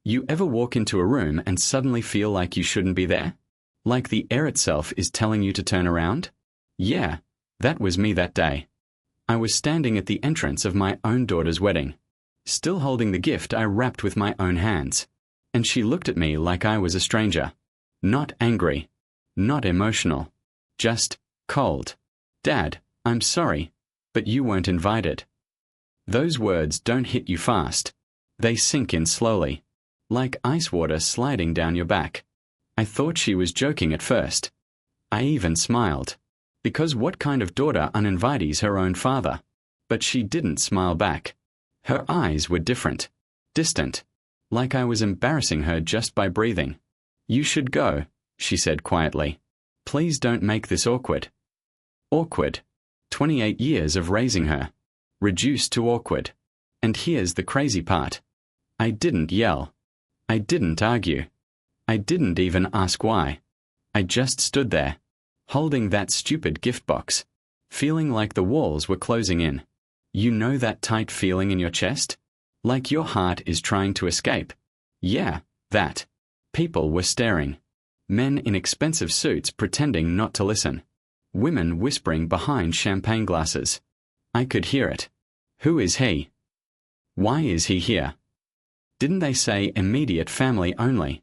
You ever walk into a room and suddenly feel like you shouldn't be there? Like the air itself is telling you to turn around? Yeah, that was me that day. I was standing at the entrance of my own daughter's wedding, still holding the gift I wrapped with my own hands. And she looked at me like I was a stranger. Not angry. Not emotional. Just cold. Dad, I'm sorry, but you weren't invited. Those words don't hit you fast. They sink in slowly, like ice water sliding down your back. I thought she was joking at first. I even smiled. Because what kind of daughter uninvites her own father? But she didn't smile back. Her eyes were different. Distant. Like I was embarrassing her just by breathing. You should go, she said quietly. Please don't make this awkward. Awkward. 28 years of raising her. Reduced to awkward. And here's the crazy part. I didn't yell. I didn't argue. I didn't even ask why. I just stood there, holding that stupid gift box, feeling like the walls were closing in. You know that tight feeling in your chest? Like your heart is trying to escape. Yeah, that. People were staring. Men in expensive suits pretending not to listen. Women whispering behind champagne glasses. I could hear it. Who is he? Why is he here? Didn't they say immediate family only?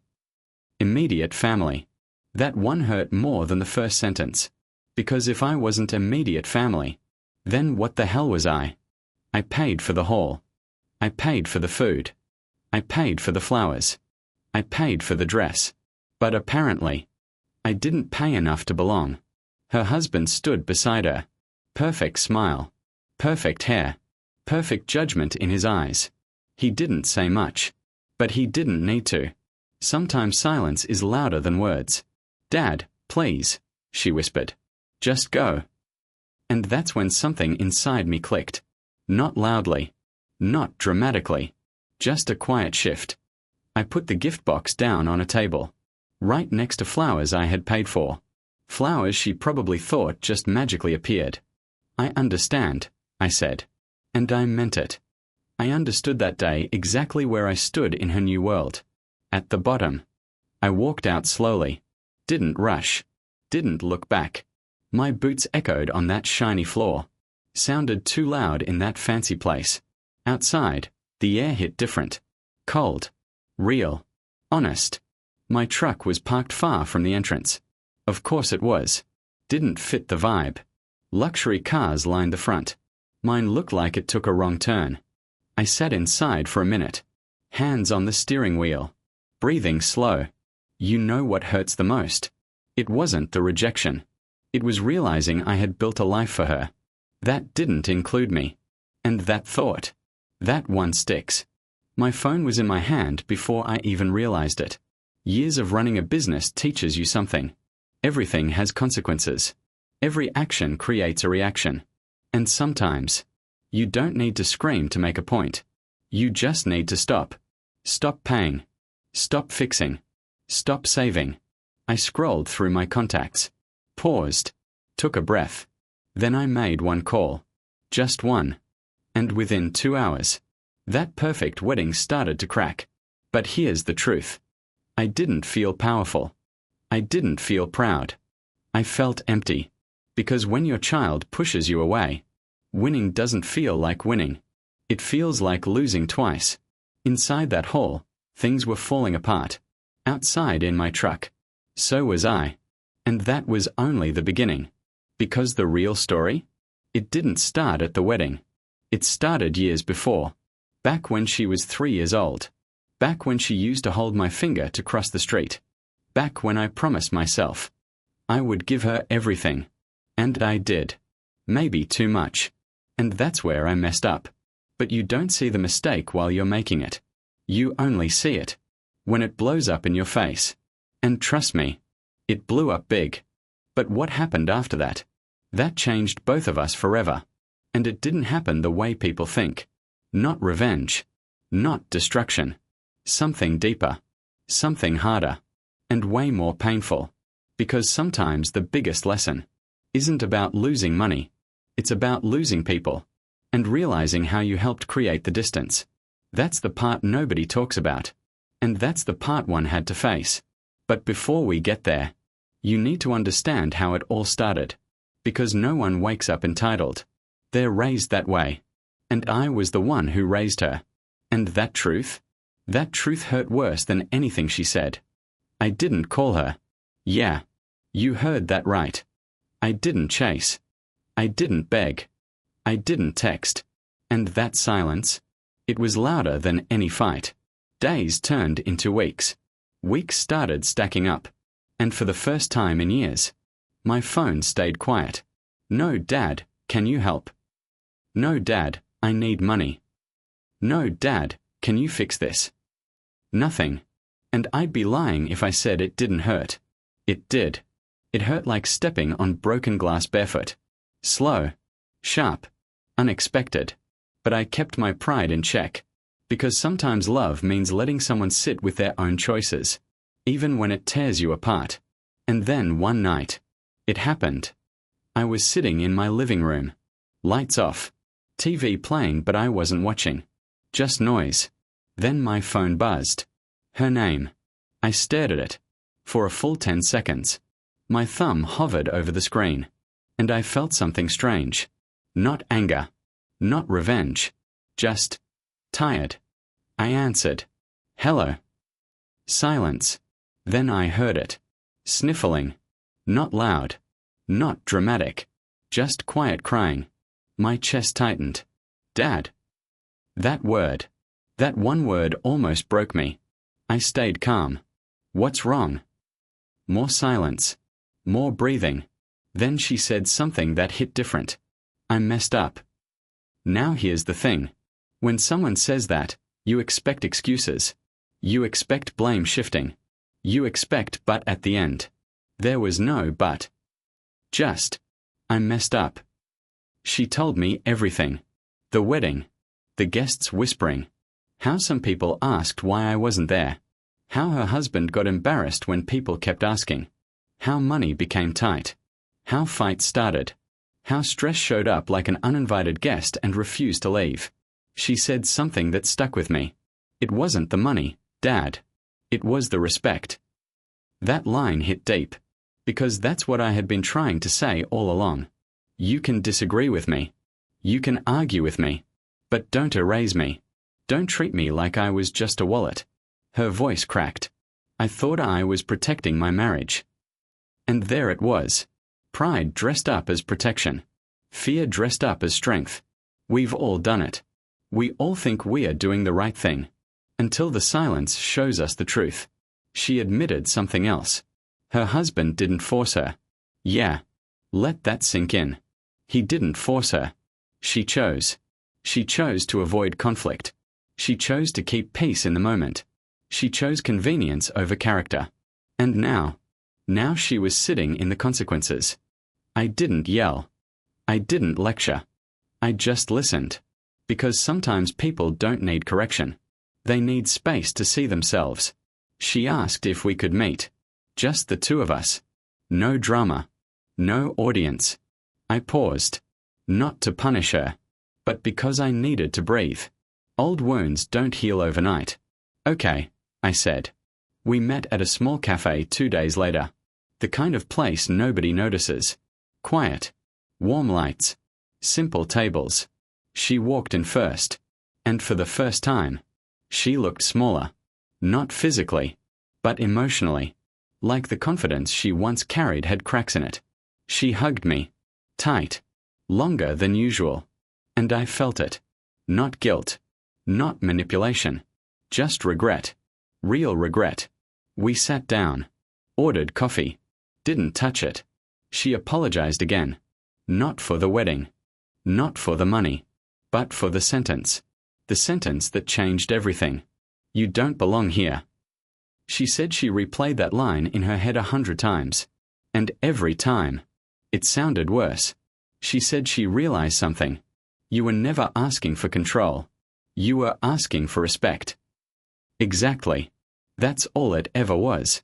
Immediate family. That one hurt more than the first sentence. Because if I wasn't immediate family, then what the hell was I? I paid for the hall. I paid for the food. I paid for the flowers. I paid for the dress. But apparently, I didn't pay enough to belong. Her husband stood beside her. Perfect smile. Perfect hair. Perfect judgment in his eyes. He didn't say much. But he didn't need to. Sometimes silence is louder than words. Dad, please, she whispered. Just go. And that's when something inside me clicked. Not loudly. Not dramatically. Just a quiet shift. I put the gift box down on a table, right next to flowers I had paid for. Flowers she probably thought just magically appeared. I understand, I said. And I meant it. I understood that day exactly where I stood in her new world. At the bottom. I walked out slowly. Didn't rush. Didn't look back. My boots echoed on that shiny floor. Sounded too loud in that fancy place. Outside, the air hit different. Cold. Real. Honest. My truck was parked far from the entrance. Of course it was. Didn't fit the vibe. Luxury cars lined the front. Mine looked like it took a wrong turn. I sat inside for a minute. Hands on the steering wheel. Breathing slow. You know what hurts the most? It wasn't the rejection. It was realizing I had built a life for her. That didn't include me. And that thought. That one sticks. My phone was in my hand before I even realized it. Years of running a business teaches you something. Everything has consequences. Every action creates a reaction. And sometimes, you don't need to scream to make a point. You just need to stop. Stop paying. Stop fixing. Stop saving. I scrolled through my contacts. Paused. Took a breath. Then I made one call. Just one. And within 2 hours, that perfect wedding started to crack. But here's the truth. I didn't feel powerful. I didn't feel proud. I felt empty. Because when your child pushes you away, winning doesn't feel like winning. It feels like losing twice. Inside that hall, things were falling apart. Outside in my truck. So was I. And that was only the beginning. Because the real story? It didn't start at the wedding. It started years before. Back when she was 3 years old. Back when she used to hold my finger to cross the street. Back when I promised myself I would give her everything. And I did. Maybe too much. And that's where I messed up. But you don't see the mistake while you're making it. You only see it when it blows up in your face. And trust me, it blew up big. But what happened after that? That changed both of us forever. And it didn't happen the way people think. Not revenge. Not destruction. Something deeper. Something harder. And way more painful. Because sometimes the biggest lesson isn't about losing money. It's about losing people. And realizing how you helped create the distance. That's the part nobody talks about. And that's the part one had to face. But before we get there, you need to understand how it all started. Because no one wakes up entitled. They're raised that way. And I was the one who raised her. And that truth hurt worse than anything she said. I didn't call her. Yeah, you heard that right. I didn't chase. I didn't beg. I didn't text. And that silence, it was louder than any fight. Days turned into weeks. Weeks started stacking up. And for the first time in years, my phone stayed quiet. No, Dad, can you help? No, Dad, I need money. No, Dad, can you fix this? Nothing. And I'd be lying if I said it didn't hurt. It did. It hurt like stepping on broken glass barefoot. Slow, sharp, unexpected. But I kept my pride in check. Because sometimes love means letting someone sit with their own choices, even when it tears you apart. And then one night, it happened. I was sitting in my living room. Lights off. TV playing, but I wasn't watching. Just noise. Then my phone buzzed. Her name. I stared at it. For a full 10 seconds. My thumb hovered over the screen. And I felt something strange. Not anger. Not revenge. Just tired. I answered. Hello. Silence. Then I heard it. Sniffling. Not loud. Not dramatic. Just quiet crying. My chest tightened. Dad. That word. That one word almost broke me. I stayed calm. What's wrong? More silence. More breathing. Then she said something that hit different. I messed up. Now here's the thing. When someone says that, you expect excuses. You expect blame shifting. You expect but at the end. There was no but. Just, I messed up. She told me everything. The wedding. The guests whispering. How some people asked why I wasn't there. How her husband got embarrassed when people kept asking. How money became tight. How fights started. How stress showed up like an uninvited guest and refused to leave. She said something that stuck with me. It wasn't the money, Dad. It was the respect. That line hit deep. Because that's what I had been trying to say all along. You can disagree with me. You can argue with me. But don't erase me. Don't treat me like I was just a wallet. Her voice cracked. I thought I was protecting my marriage. And there it was. Pride dressed up as protection. Fear dressed up as strength. We've all done it. We all think we are doing the right thing. Until the silence shows us the truth. She admitted something else. Her husband didn't force her. Yeah. Let that sink in. He didn't force her. She chose. She chose to avoid conflict. She chose to keep peace in the moment. She chose convenience over character. And now she was sitting in the consequences. I didn't yell. I didn't lecture. I just listened. Because sometimes people don't need correction. They need space to see themselves. She asked if we could meet. Just the two of us. No drama. No audience. I paused. Not to punish her, but because I needed to breathe. Old wounds don't heal overnight. Okay, I said. We met at a small cafe 2 days later. The kind of place nobody notices. Quiet. Warm lights. Simple tables. She walked in first. And for the first time, she looked smaller. Not physically, but emotionally. Like the confidence she once carried had cracks in it. She hugged me. Tight. Longer than usual. And I felt it. Not guilt. Not manipulation. Just regret. Real regret. We sat down. Ordered coffee. Didn't touch it. She apologized again. Not for the wedding. Not for the money. But for the sentence. The sentence that changed everything. You don't belong here. She said she replayed that line in her head 100 times. And every time, it sounded worse. She said she realized something. You were never asking for control. You were asking for respect. Exactly. That's all it ever was.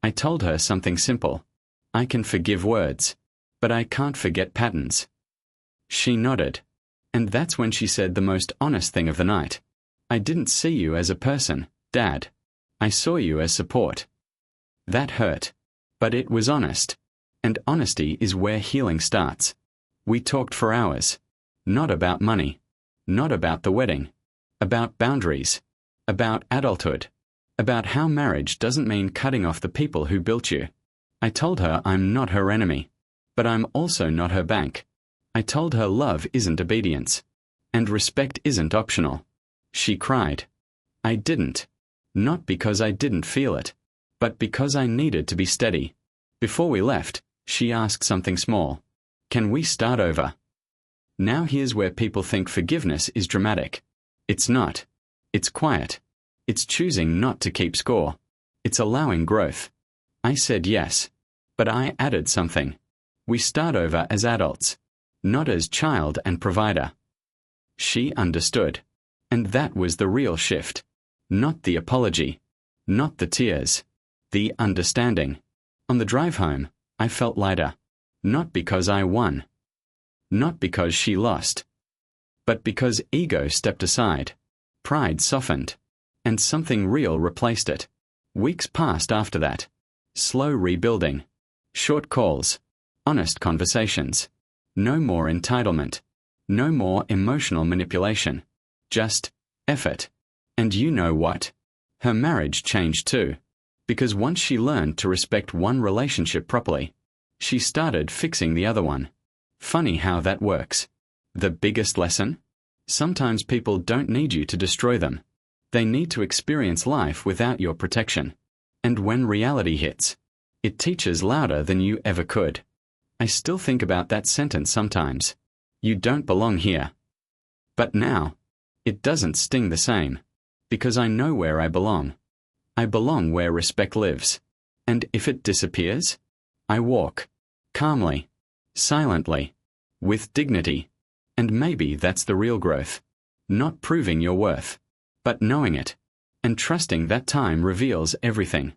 I told her something simple. I can forgive words, but I can't forget patterns. She nodded. And that's when she said the most honest thing of the night. I didn't see you as a person, Dad. I saw you as support. That hurt. But it was honest. And honesty is where healing starts. We talked for hours. Not about money. Not about the wedding. About boundaries. About adulthood. About how marriage doesn't mean cutting off the people who built you. I told her I'm not her enemy. But I'm also not her bank. I told her love isn't obedience. And respect isn't optional. She cried. I didn't. Not because I didn't feel it, but because I needed to be steady. Before we left, she asked something small. Can we start over? Now here's where people think forgiveness is dramatic. It's not. It's quiet. It's choosing not to keep score. It's allowing growth. I said yes. But I added something. We start over as adults. Not as child and provider. She understood. And that was the real shift. Not the apology. Not the tears. The understanding. On the drive home, I felt lighter. Not because I won. Not because she lost. But because ego stepped aside. Pride softened. And something real replaced it. Weeks passed after that. Slow rebuilding. Short calls. Honest conversations. No more entitlement. No more emotional manipulation. Just effort. And you know what? Her marriage changed too. Because once she learned to respect one relationship properly, she started fixing the other one. Funny how that works. The biggest lesson? Sometimes people don't need you to destroy them. They need to experience life without your protection. And when reality hits, it teaches louder than you ever could. I still think about that sentence sometimes. You don't belong here. But now, it doesn't sting the same. Because I know where I belong. I belong where respect lives. And if it disappears, I walk. Calmly. Silently. With dignity. And maybe that's the real growth. Not proving your worth. But knowing it. And trusting that time reveals everything.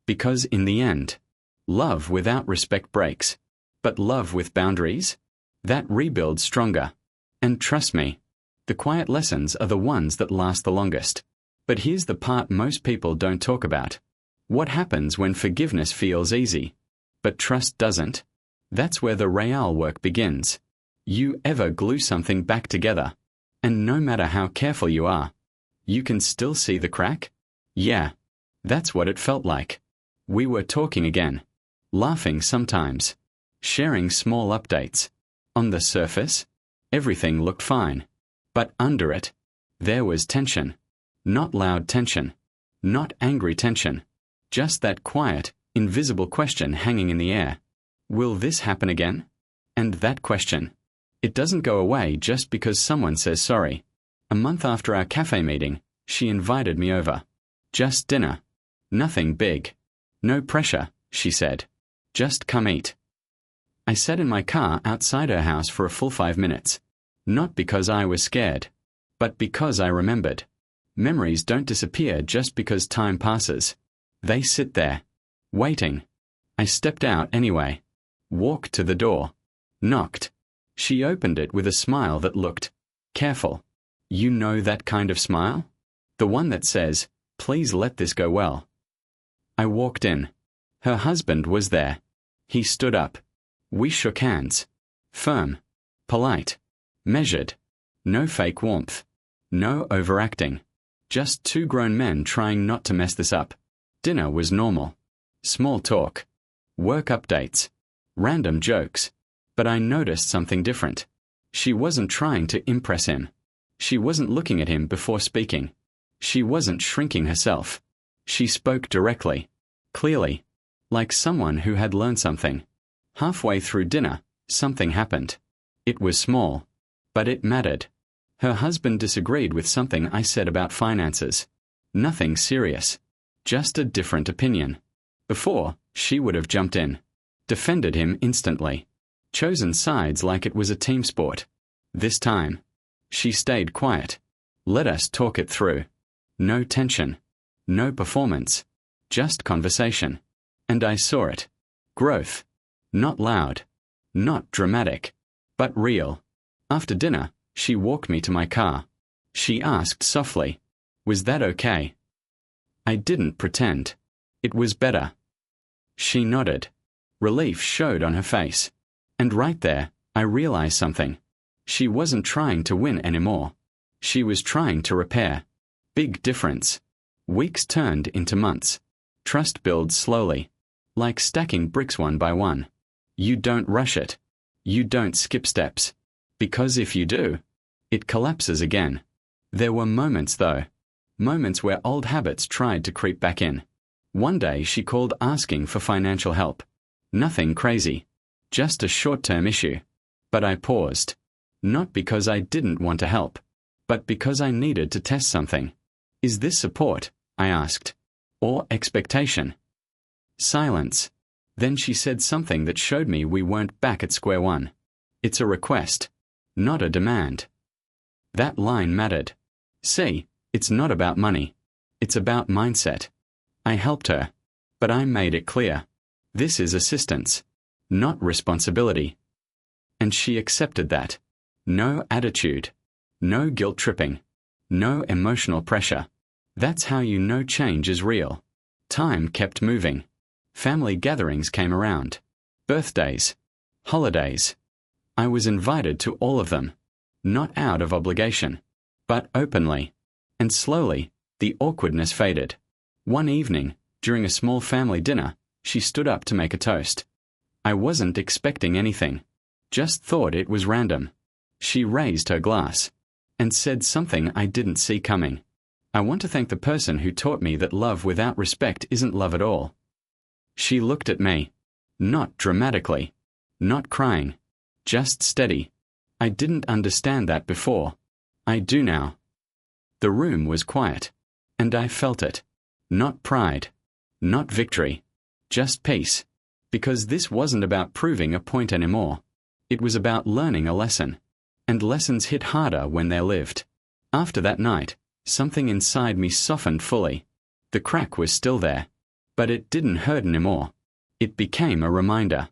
Because in the end, love without respect breaks. But love with boundaries? That rebuilds stronger. And trust me, the quiet lessons are the ones that last the longest. But here's the part most people don't talk about. What happens when forgiveness feels easy, but trust doesn't? That's where the real work begins. You ever glue something back together, and no matter how careful you are, you can still see the crack? Yeah, that's what it felt like. We were talking again, laughing sometimes, sharing small updates. On the surface, everything looked fine. But under it, there was tension. Not loud tension. Not angry tension. Just that quiet, invisible question hanging in the air. Will this happen again? And that question. It doesn't go away just because someone says sorry. A month after our cafe meeting, she invited me over. Just dinner. Nothing big. No pressure, she said. Just come eat. I sat in my car outside her house for a full 5 minutes. Not because I was scared, but because I remembered. Memories don't disappear just because time passes. They sit there, waiting. I stepped out anyway. Walked to the door. Knocked. She opened it with a smile that looked careful. You know that kind of smile? The one that says, please let this go well. I walked in. Her husband was there. He stood up. We shook hands. Firm. Polite. Measured. No fake warmth. No overacting. Just two grown men trying not to mess this up. Dinner was normal. Small talk. Work updates. Random jokes. But I noticed something different. She wasn't trying to impress him. She wasn't looking at him before speaking. She wasn't shrinking herself. She spoke directly. Clearly. Like someone who had learned something. Halfway through dinner, something happened. It was small. But it mattered. Her husband disagreed with something I said about finances. Nothing serious. Just a different opinion. Before, she would have jumped in. Defended him instantly. Chosen sides like it was a team sport. This time, she stayed quiet. Let us talk it through. No tension. No performance. Just conversation. And I saw it. Growth. Not loud. Not dramatic. But real. After dinner, she walked me to my car. She asked softly, was that okay? I didn't pretend. It was better. She nodded. Relief showed on her face. And right there, I realized something. She wasn't trying to win anymore. She was trying to repair. Big difference. Weeks turned into months. Trust builds slowly. Like stacking bricks one by one. You don't rush it. You don't skip steps. Because if you do, it collapses again. There were moments though. Moments where old habits tried to creep back in. One day she called asking for financial help. Nothing crazy. Just a short-term issue. But I paused. Not because I didn't want to help, but because I needed to test something. Is this support? I asked. Or expectation? Silence. Then she said something that showed me we weren't back at square one. It's a request, not a demand. That line mattered. See, it's not about money. It's about mindset. I helped her, but I made it clear. This is assistance, not responsibility. And she accepted that. No attitude. No guilt tripping. No emotional pressure. That's how you know change is real. Time kept moving. Family gatherings came around. Birthdays. Holidays. I was invited to all of them. Not out of obligation, but openly. And slowly, the awkwardness faded. One evening, during a small family dinner, she stood up to make a toast. I wasn't expecting anything. Just thought it was random. She raised her glass and said something I didn't see coming. I want to thank the person who taught me that love without respect isn't love at all. She looked at me. Not dramatically. Not crying. Just steady. I didn't understand that before. I do now. The room was quiet. And I felt it. Not pride. Not victory. Just peace. Because this wasn't about proving a point anymore. It was about learning a lesson. And lessons hit harder when they're lived. After that night, something inside me softened fully. The crack was still there. But it didn't hurt anymore. It became a reminder.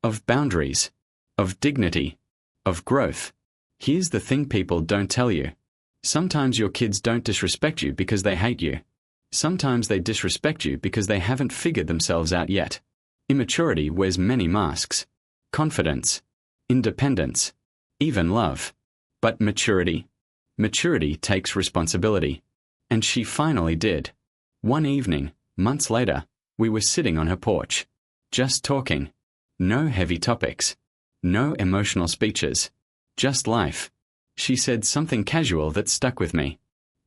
Of boundaries. Of dignity. Of growth. Here's the thing people don't tell you. Sometimes your kids don't disrespect you because they hate you. Sometimes they disrespect you because they haven't figured themselves out yet. Immaturity wears many masks. Confidence. Independence. Even love. But maturity? Maturity takes responsibility. And she finally did. One evening, months later, we were sitting on her porch. Just talking. No heavy topics. No emotional speeches. Just life. She said something casual that stuck with me.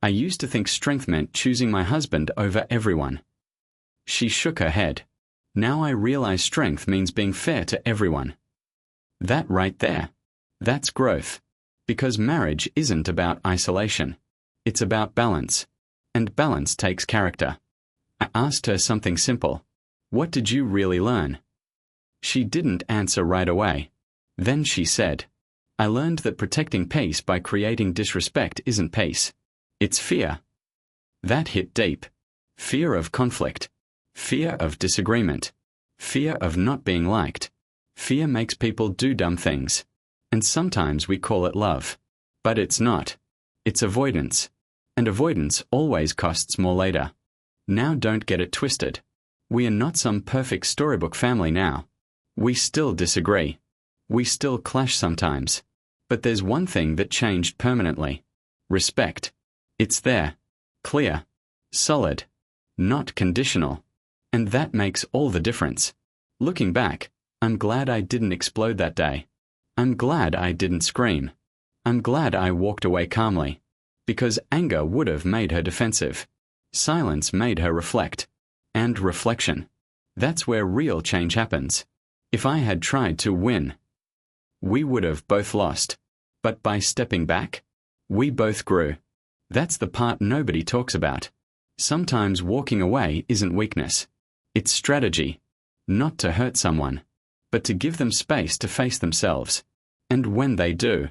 I used to think strength meant choosing my husband over everyone. She shook her head. Now I realize strength means being fair to everyone. That right there. That's growth. Because marriage isn't about isolation. It's about balance. And balance takes character. I asked her something simple. What did you really learn? She didn't answer right away. Then she said, I learned that protecting peace by creating disrespect isn't peace. It's fear. That hit deep. Fear of conflict. Fear of disagreement. Fear of not being liked. Fear makes people do dumb things. And sometimes we call it love. But it's not. It's avoidance. And avoidance always costs more later. Now don't get it twisted. We are not some perfect storybook family now. We still disagree. We still clash sometimes. But there's one thing that changed permanently. Respect. It's there. Clear. Solid. Not conditional. And that makes all the difference. Looking back, I'm glad I didn't explode that day. I'm glad I didn't scream. I'm glad I walked away calmly. Because anger would have made her defensive. Silence made her reflect. And reflection. That's where real change happens. If I had tried to win, we would have both lost. But by stepping back, we both grew. That's the part nobody talks about. Sometimes walking away isn't weakness. It's strategy. Not to hurt someone, but to give them space to face themselves. And when they do,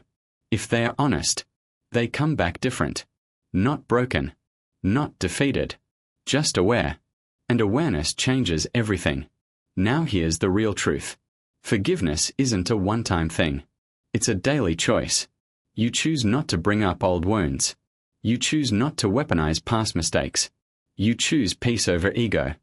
if they are honest, they come back different. Not broken. Not defeated. Just aware. And awareness changes everything. Now here's the real truth. Forgiveness isn't a one-time thing. It's a daily choice. You choose not to bring up old wounds. You choose not to weaponize past mistakes. You choose peace over ego.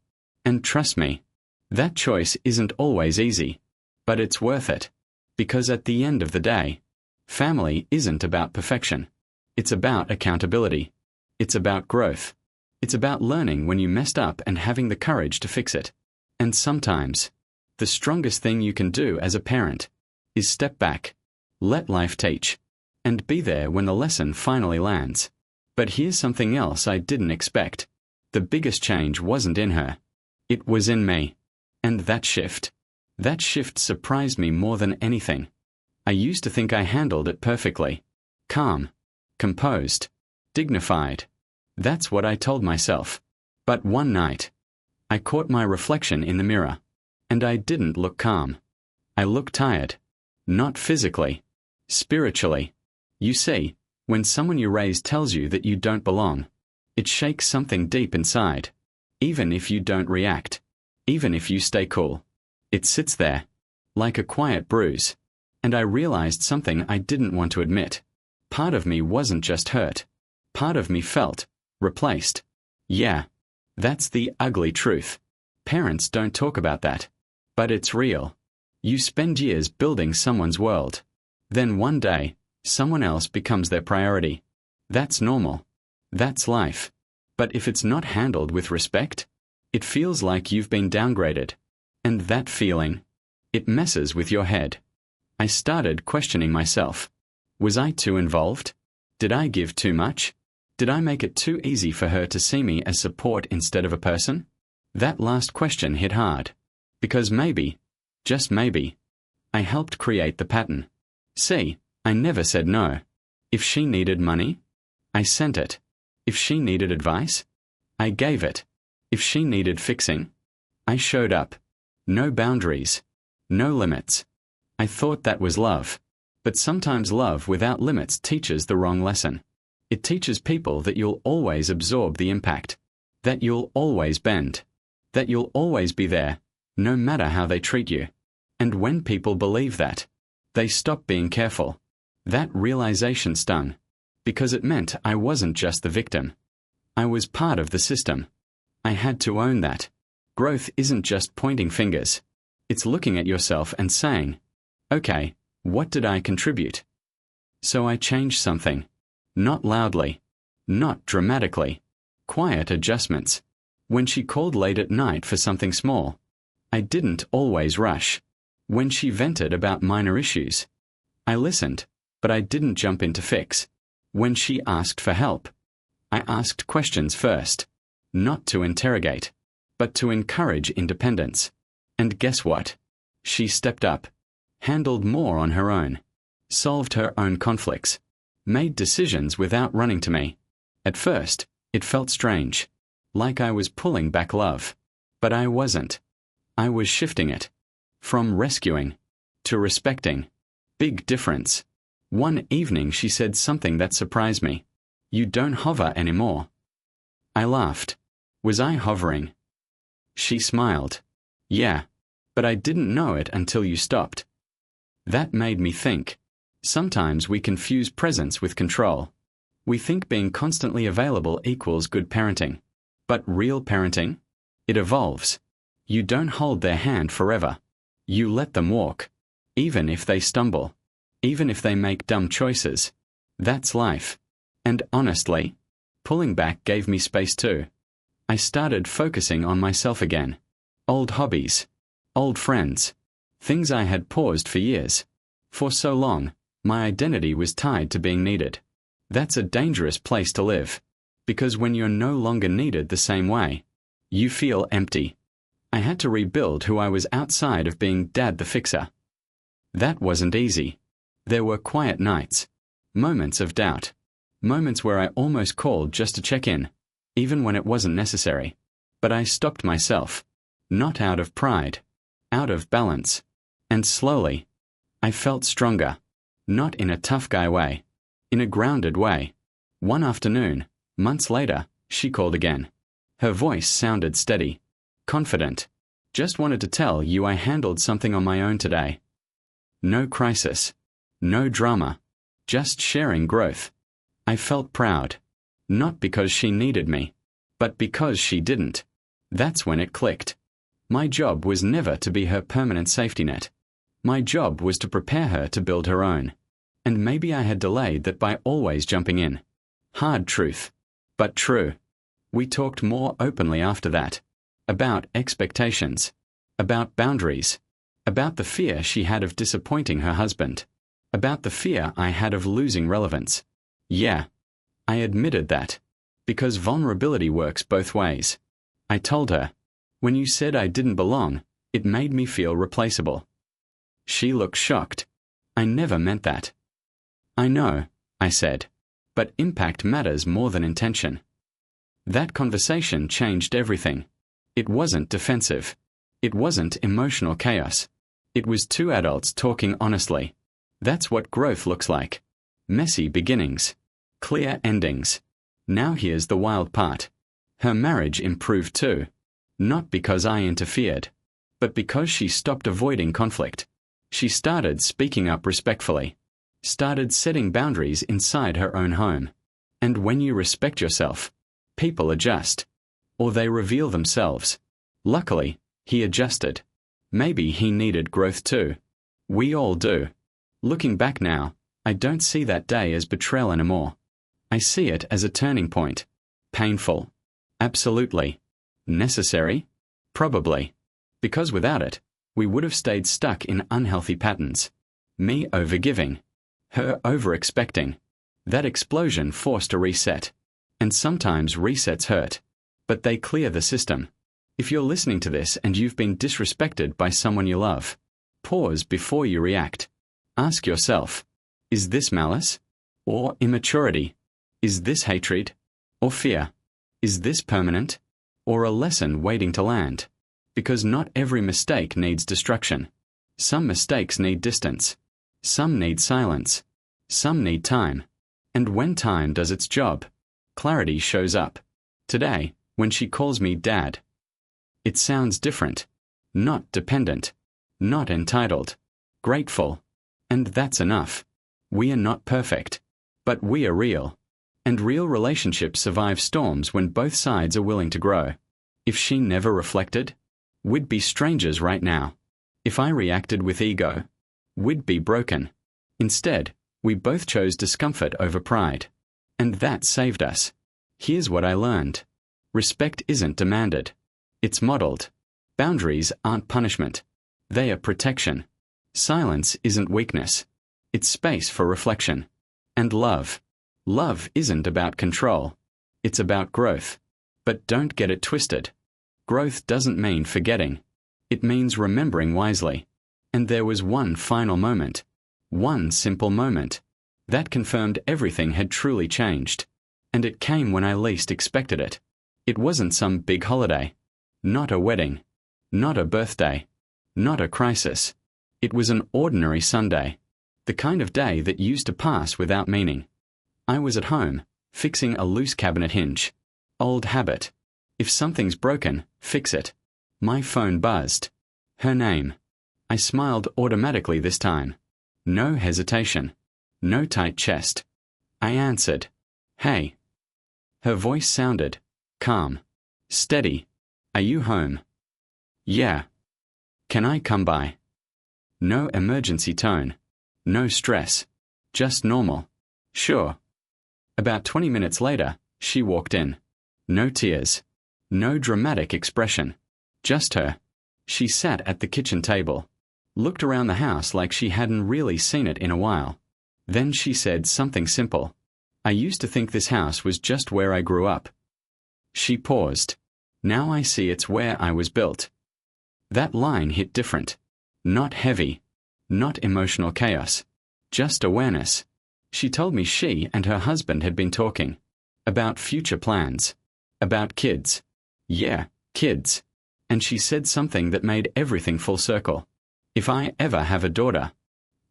And trust me, that choice isn't always easy, but it's worth it. Because at the end of the day, family isn't about perfection. It's about accountability. It's about growth. It's about learning when you messed up and having the courage to fix it. And sometimes, the strongest thing you can do as a parent is step back, let life teach, and be there when the lesson finally lands. But here's something else I didn't expect. The biggest change wasn't in her. It was in me. And that shift surprised me more than anything. I used to think I handled it perfectly. Calm, composed, dignified. That's what I told myself. But one night, I caught my reflection in the mirror, and I didn't look calm. I looked tired. Not physically, spiritually. You see, when someone you raised tells you that you don't belong, it shakes something deep inside. Even if you don't react, even if you stay cool, it sits there, like a quiet bruise. And I realized something I didn't want to admit. Part of me wasn't just hurt. Part of me felt replaced. Yeah, that's the ugly truth. Parents don't talk about that. But it's real. You spend years building someone's world. Then one day, someone else becomes their priority. That's normal. That's life. But if it's not handled with respect, it feels like you've been downgraded. And that feeling, it messes with your head. I started questioning myself. Was I too involved? Did I give too much? Did I make it too easy for her to see me as support instead of a person? That last question hit hard. Because maybe, just maybe, I helped create the pattern. See, I never said no. If she needed money, I sent it. If she needed advice, I gave it. If she needed fixing, I showed up. No boundaries. No limits. I thought that was love. But sometimes love without limits teaches the wrong lesson. It teaches people that you'll always absorb the impact. That you'll always bend. That you'll always be there, no matter how they treat you. And when people believe that, they stop being careful. That realization stung. Because it meant I wasn't just the victim. I was part of the system. I had to own that. Growth isn't just pointing fingers. It's looking at yourself and saying, okay, what did I contribute? So I changed something. Not loudly. Not dramatically. Quiet adjustments. When she called late at night for something small, I didn't always rush. When she vented about minor issues, I listened, but I didn't jump in to fix. When she asked for help, I asked questions first. Not to interrogate, but to encourage independence. And guess what? She stepped up. Handled more on her own. Solved her own conflicts. Made decisions without running to me. At first, it felt strange. Like I was pulling back love. But I wasn't. I was shifting it. From rescuing to respecting. Big difference. One evening she said something that surprised me. You don't hover anymore. I laughed. Was I hovering? She smiled. Yeah, but I didn't know it until you stopped. That made me think. Sometimes we confuse presence with control. We think being constantly available equals good parenting. But real parenting? It evolves. You don't hold their hand forever. You let them walk. Even if they stumble. Even if they make dumb choices. That's life. And honestly, pulling back gave me space too. I started focusing on myself again. Old hobbies. Old friends. Things I had paused for years. For so long, my identity was tied to being needed. That's a dangerous place to live. Because when you're no longer needed the same way, you feel empty. I had to rebuild who I was outside of being Dad the fixer. That wasn't easy. There were quiet nights. Moments of doubt. Moments where I almost called just to check in, even when it wasn't necessary. But I stopped myself. Not out of pride. Out of balance. And slowly, I felt stronger. Not in a tough guy way. In a grounded way. One afternoon, months later, she called again. Her voice sounded steady. Confident. Just wanted to tell you I handled something on my own today. No crisis. No drama. Just sharing growth. I felt proud. Not because she needed me, But because she didn't, that's when it clicked. My job was never to be her permanent safety net. My job was to prepare her to build her own. And maybe I had delayed that by always jumping in. Hard truth, but true. We talked more openly after that. About expectations. About boundaries. About the fear she had of disappointing her husband. About the fear I had of losing relevance. Yeah, I admitted that. Because vulnerability works both ways. I told her, when you said I didn't belong, it made me feel replaceable. She looked shocked. I never meant that. I know, I said, but impact matters more than intention. That conversation changed everything. It wasn't defensive. It wasn't emotional chaos. It was two adults talking honestly. That's what growth looks like. Messy beginnings. Clear endings. Now here's the wild part. Her marriage improved too. Not because I interfered, but because she stopped avoiding conflict. She started speaking up respectfully. Started setting boundaries inside her own home. And when you respect yourself, people adjust. Or they reveal themselves. Luckily, he adjusted. Maybe he needed growth too. We all do. Looking back now, I don't see that day as betrayal anymore. I see it as a turning point. Painful. Absolutely. Necessary? Probably. Because without it, we would have stayed stuck in unhealthy patterns. Me overgiving. Her over-expecting. That explosion forced a reset. And sometimes resets hurt. But they clear the system. If you're listening to this and you've been disrespected by someone you love, pause before you react. Ask yourself, is this malice? Or immaturity? Is this hatred? Or fear? Is this permanent? Or a lesson waiting to land? Because not every mistake needs destruction. Some mistakes need distance. Some need silence. Some need time. And when time does its job, clarity shows up. Today, when she calls me Dad, it sounds different. Not dependent. Not entitled. Grateful. And that's enough. We are not perfect. But we are real. And real relationships survive storms when both sides are willing to grow. If she never reflected, we'd be strangers right now. If I reacted with ego, we'd be broken. Instead, we both chose discomfort over pride. And that saved us. Here's what I learned. Respect isn't demanded. It's modeled. Boundaries aren't punishment. They are protection. Silence isn't weakness. It's space for reflection. And love. Love isn't about control. It's about growth. But don't get it twisted. Growth doesn't mean forgetting. It means remembering wisely. And there was one final moment. One simple moment. That confirmed everything had truly changed. And it came when I least expected it. It wasn't some big holiday. Not a wedding. Not a birthday. Not a crisis. It was an ordinary Sunday. The kind of day that used to pass without meaning. I was at home, fixing a loose cabinet hinge. Old habit. If something's broken, fix it. My phone buzzed. Her name. I smiled automatically this time. No hesitation. No tight chest. I answered. Hey. Her voice sounded calm. Steady. Are you home? Yeah. Can I come by? No emergency tone. No stress. Just normal. Sure. About 20 minutes later, she walked in. No tears. No dramatic expression. Just her. She sat at the kitchen table. Looked around the house like she hadn't really seen it in a while. Then she said something simple. I used to think this house was just where I grew up. She paused. Now I see it's where I was built. That line hit different. Not heavy. Not emotional chaos. Just awareness. She told me she and her husband had been talking. About future plans. About kids. Yeah, kids. And she said something that made everything full circle. If I ever have a daughter,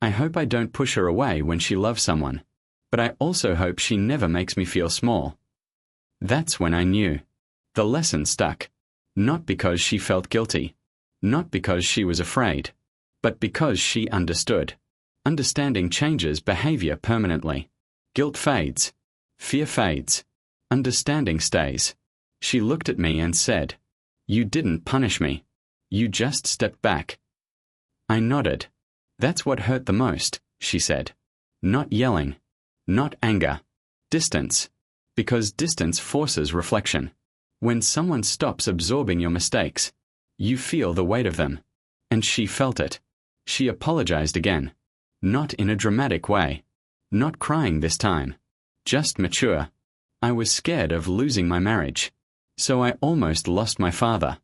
I hope I don't push her away when she loves someone. But I also hope she never makes me feel small. That's when I knew. The lesson stuck. Not because she felt guilty. Not because she was afraid. But because she understood. Understanding changes behavior permanently. Guilt fades. Fear fades. Understanding stays. She looked at me and said, "You didn't punish me. You just stepped back." I nodded. "That's what hurt the most," she said. "Not yelling. Not anger. Distance. Because distance forces reflection. When someone stops absorbing your mistakes, you feel the weight of them." And she felt it. She apologized again. Not in a dramatic way. Not crying this time. Just mature. I was scared of losing my marriage. So I almost lost my father.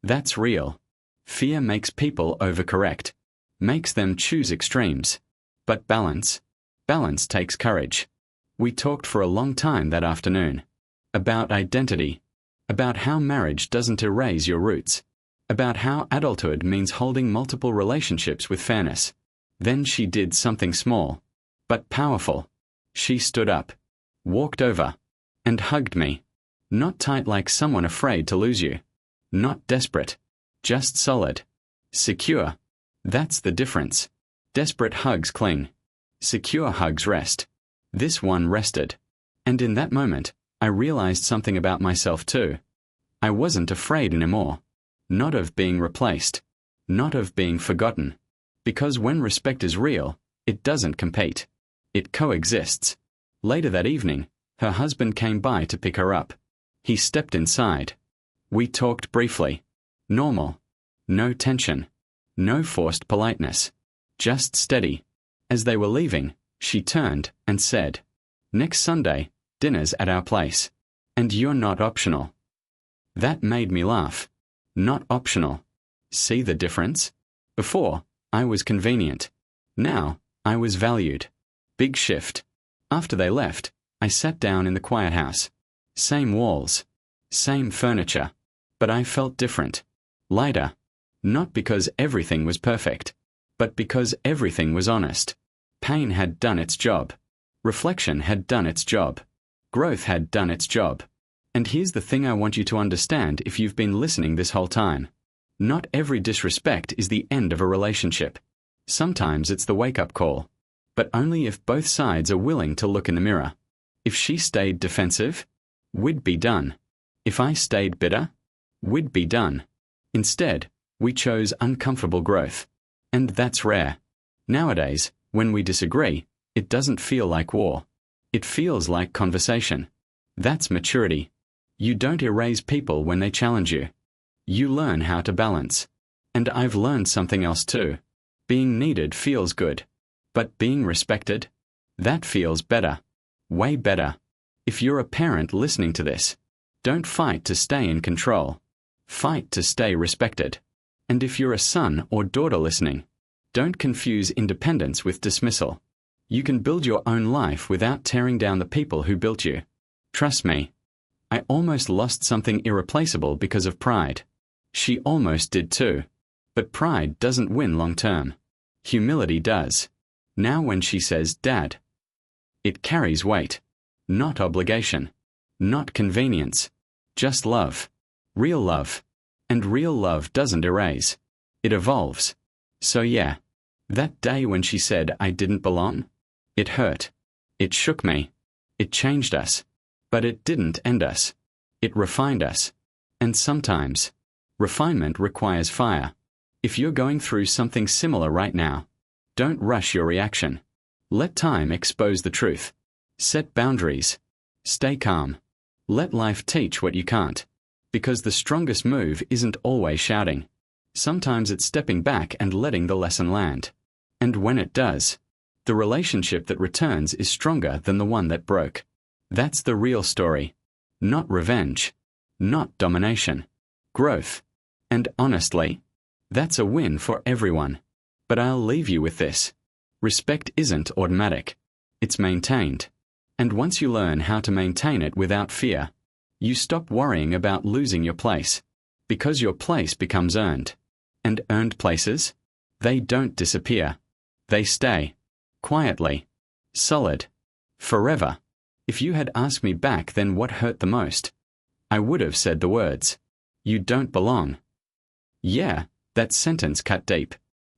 That's real. Fear makes people overcorrect. Makes them choose extremes. But balance takes courage. We talked for a long time that afternoon. About identity. About how marriage doesn't erase your roots. About how adulthood means holding multiple relationships with fairness. Then she did something small, but powerful. She stood up, walked over, and hugged me. Not tight like someone afraid to lose you. Not desperate. Just solid. Secure. That's the difference. Desperate hugs cling. Secure hugs rest. This one rested. And in that moment, I realized something about myself too. I wasn't afraid anymore. Not of being replaced. Not of being forgotten. Because when respect is real, it doesn't compete. It coexists. Later that evening, her husband came by to pick her up. He stepped inside. We talked briefly. Normal. No tension. No forced politeness. Just steady. As they were leaving, she turned and said, "Next Sunday, dinner's at our place. And you're not optional." That made me laugh. Not optional. See the difference? Before, I was convenient. Now, I was valued. Big shift. After they left, I sat down in the quiet house. Same walls. Same furniture. But I felt different. Lighter. Not because everything was perfect, but because everything was honest. Pain had done its job. Reflection had done its job. Growth had done its job. And here's the thing I want you to understand if you've been listening this whole time. Not every disrespect is the end of a relationship. Sometimes it's the wake-up call. But only if both sides are willing to look in the mirror. If she stayed defensive, we'd be done. If I stayed bitter, we'd be done. Instead, we chose uncomfortable growth. And that's rare. Nowadays, when we disagree, it doesn't feel like war. It feels like conversation. That's maturity. You don't erase people when they challenge you. You learn how to balance. And I've learned something else too. Being needed feels good. But being respected? That feels better. Way better. If you're a parent listening to this, don't fight to stay in control. Fight to stay respected. And if you're a son or daughter listening, don't confuse independence with dismissal. You can build your own life without tearing down the people who built you. Trust me. I almost lost something irreplaceable because of pride. She almost did too. But pride doesn't win long term. Humility does. Now when she says, "Dad," it carries weight. Not obligation. Not convenience. Just love. Real love. And real love doesn't erase. It evolves. So yeah, that day when she said I didn't belong, it hurt. It shook me. It changed us. But it didn't end us. It refined us. And sometimes, refinement requires fire. If you're going through something similar right now, don't rush your reaction. Let time expose the truth. Set boundaries. Stay calm. Let life teach what you can't. Because the strongest move isn't always shouting. Sometimes it's stepping back and letting the lesson land. And when it does, the relationship that returns is stronger than the one that broke. That's the real story. Not revenge. Not domination. Growth. And honestly, that's a win for everyone. But I'll leave you with this. Respect isn't automatic. It's maintained. And once you learn how to maintain it without fear, you stop worrying about losing your place. Because your place becomes earned. And earned places? They don't disappear. They stay. Quietly. Solid. Forever. If you had asked me back then what hurt the most, I would have said the words, "You don't belong." Yeah, that sentence cut deep.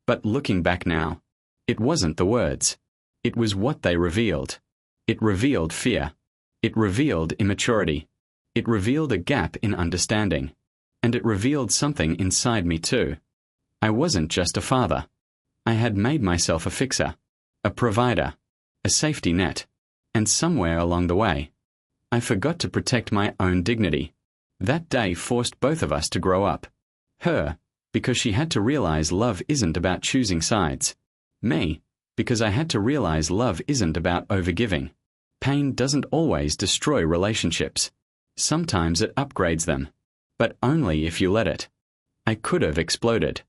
But looking back now, it wasn't the words. It was what they revealed. It revealed fear. It revealed immaturity. It revealed a gap in understanding. And it revealed something inside me too. I wasn't just a father. I had made myself a fixer, a provider, a safety net. And somewhere along the way, I forgot to protect my own dignity. That day forced both of us to grow up. Her, because she had to realize love isn't about choosing sides. Me, because I had to realize love isn't about overgiving. Pain doesn't always destroy relationships. Sometimes it upgrades them. But only if you let it. I could have exploded.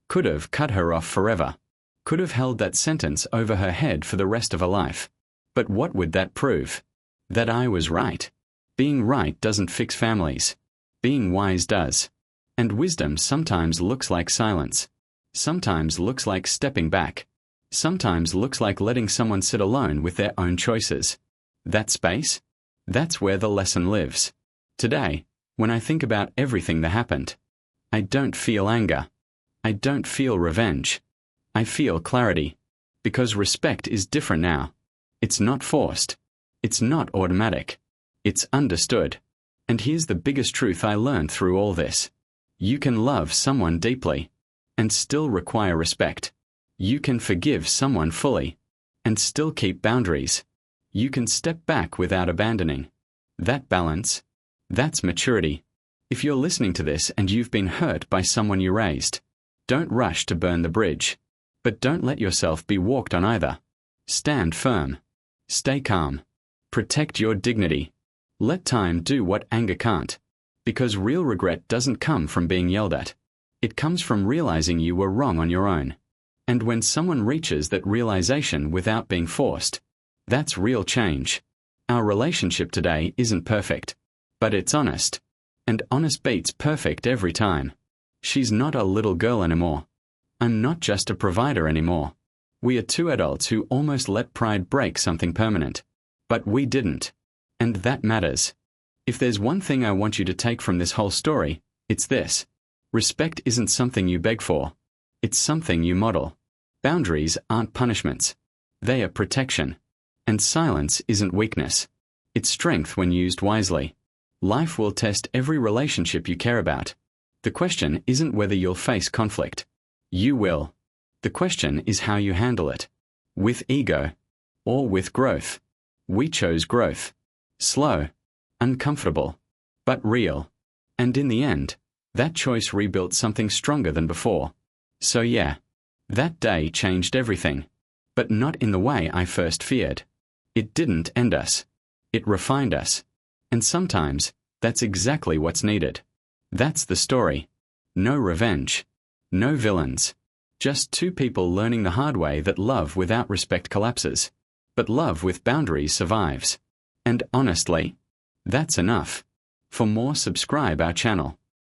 Could have cut her off forever. Could have held that sentence over her head for the rest of her life. But what would that prove? That I was right. Being right doesn't fix families. Being wise does. And wisdom sometimes looks like silence. Sometimes looks like stepping back. Sometimes looks like letting someone sit alone with their own choices. That space? That's where the lesson lives. Today, when I think about everything that happened, I don't feel anger. I don't feel revenge. I feel clarity. Because respect is different now. It's not forced. It's not automatic. It's understood. And here's the biggest truth I learned through all this. You can love someone deeply and still require respect. You can forgive someone fully and still keep boundaries. You can step back without abandoning. That balance, that's maturity. If you're listening to this and you've been hurt by someone you raised, don't rush to burn the bridge. But don't let yourself be walked on either. Stand firm. Stay calm. Protect your dignity. Let time do what anger can't. Because real regret doesn't come from being yelled at. It comes from realizing you were wrong on your own. And when someone reaches that realization without being forced, that's real change. Our relationship today isn't perfect, but it's honest. And honest beats perfect every time. She's not a little girl anymore. I'm not just a provider anymore. We are two adults who almost let pride break something permanent. But we didn't. And that matters. If there's one thing I want you to take from this whole story, it's this. Respect isn't something you beg for. It's something you model. Boundaries aren't punishments. They are protection. And silence isn't weakness. It's strength when used wisely. Life will test every relationship you care about. The question isn't whether you'll face conflict. You will. The question is how you handle it. With ego. Or with growth. We chose growth. Slow. Uncomfortable. But real. And in the end, that choice rebuilt something stronger than before. So yeah. That day changed everything. But not in the way I first feared. It didn't end us. It refined us. And sometimes, that's exactly what's needed. That's the story. No revenge. No villains. Just two people learning the hard way that love without respect collapses. But love with boundaries survives. And honestly, that's enough. For more, subscribe our channel.